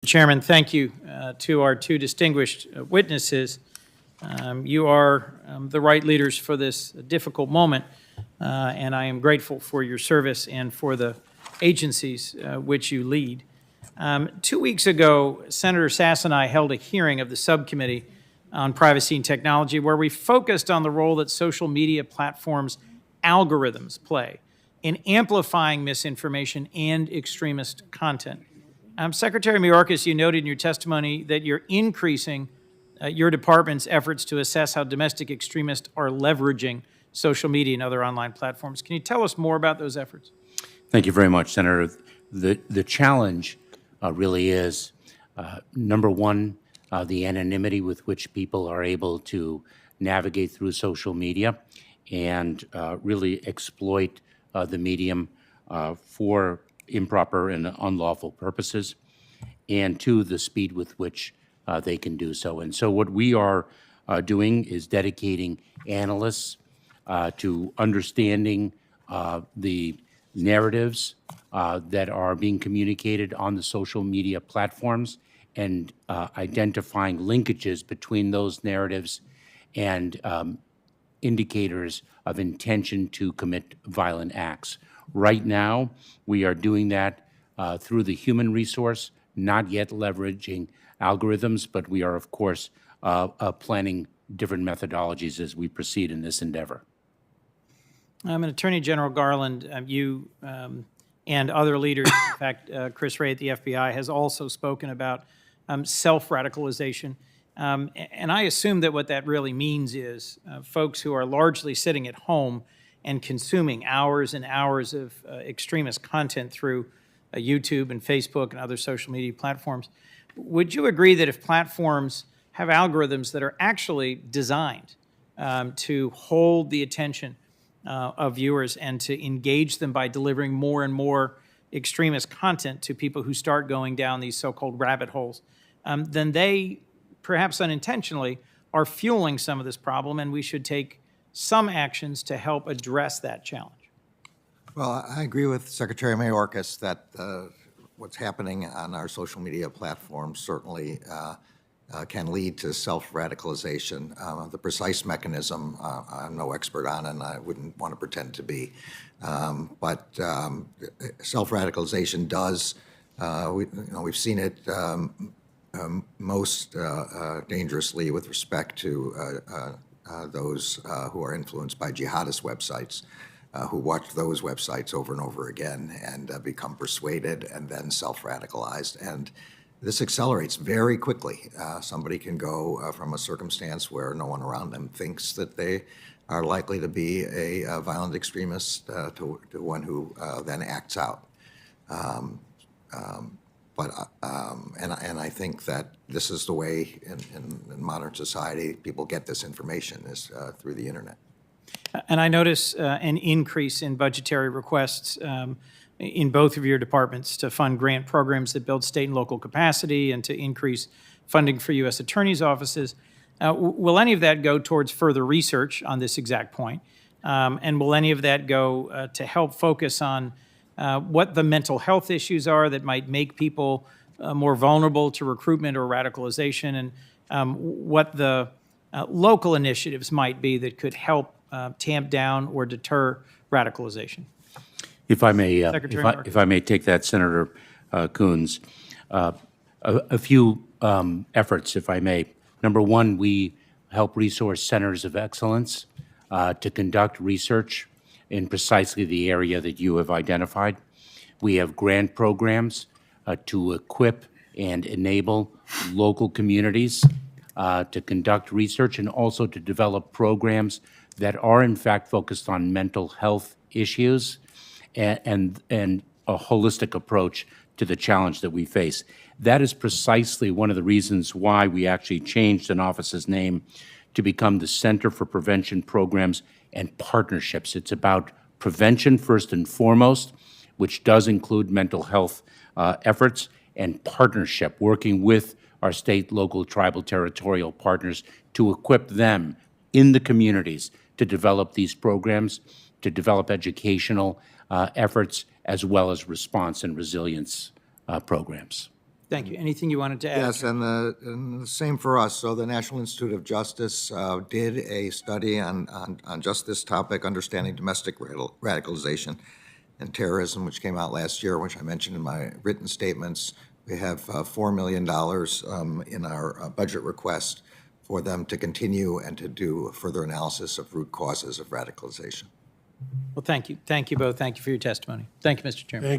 Chairman, thank you to our two distinguished witnesses. You are the right leaders for this difficult moment, and I am grateful for your service and for the agencies which you lead. 2 weeks ago, Senator Sass and I held a hearing of the subcommittee on privacy and technology where we focused on the role that social media platforms' algorithms play in amplifying misinformation and extremist content. Secretary Mayorkas, you noted in your testimony that you're increasing your department's efforts to assess how domestic extremists are leveraging social media and other online platforms. Can you tell us more about those efforts? Thank you very much, Senator. The challenge really is, number one, the anonymity with which people are able to navigate through social media and really exploit the medium for improper and unlawful purposes, and two, the speed with which they can do so. And so what we are doing is dedicating analysts to understanding the narratives that are being communicated on the social media platforms and identifying linkages between those narratives and indicators of intention to commit violent acts. Right now, we are doing that through the human resource, not yet leveraging algorithms, but we are, of course, planning different methodologies as we proceed in this endeavor. Attorney General Garland, you and other leaders, in fact, Chris Wray at the FBI has also spoken about self-radicalization. And I assume that what that really means is folks who are largely sitting at home and consuming hours and hours of extremist content through YouTube and Facebook and other social media platforms. Would you agree that if platforms have algorithms that are actually designed to hold the attention of viewers and to engage them by delivering more and more extremist content to people who start going down these so-called rabbit holes, then they, perhaps unintentionally, are fueling some of this problem, and we should take some actions to help address that challenge? Well, I agree with Secretary Mayorkas that what's happening on our social media platforms certainly can lead to self-radicalization. The precise mechanism, I'm no expert on, and I wouldn't want to pretend to be. But self-radicalization does, we've seen it most dangerously with respect to those who are influenced by jihadist websites, who watch those websites over and over again and become persuaded and then self-radicalized. And this accelerates very quickly. Somebody can go from a circumstance where no one around them thinks that they are likely to be a violent extremist to one who then acts out. And I think that this is the way in modern society people get this information is through the internet. And I notice an increase in budgetary requests in both of your departments to fund grant programs that build state and local capacity and to increase funding for U.S. attorneys' offices. Will any of that go towards further research on this exact point? And will any of that go to help focus on what the mental health issues are that might make people more vulnerable to recruitment or radicalization, and what the local initiatives might be that could help tamp down or deter radicalization? If I may, if I may take that, Senator Coons, a few efforts, if I may. Number one, we help resource centers of excellence to conduct research in precisely the area that you have identified. We have grant programs to equip and enable local communities to conduct research and also to develop programs that are in fact focused on mental health issues and a holistic approach to the challenge that we face. That is precisely one of the reasons why we actually changed an office's name to become the Center for Prevention Programs and Partnerships. It's about prevention first and foremost, which does include mental health efforts, and partnership, working with our state, local, tribal, territorial partners to equip them in the communities to develop these programs, to develop educational efforts, as well as response and resilience programs. Thank you. Anything you wanted to add? Yes, and the same for us. So the National Institute of Justice did a study on just this topic, understanding domestic radicalization and terrorism, which came out last year, which I mentioned in my written statements. We have $4 million in our budget request for them to continue and to do further analysis of root causes of radicalization. Well, thank you. Thank you both. Thank you for your testimony. Thank you, Mr. Chairman.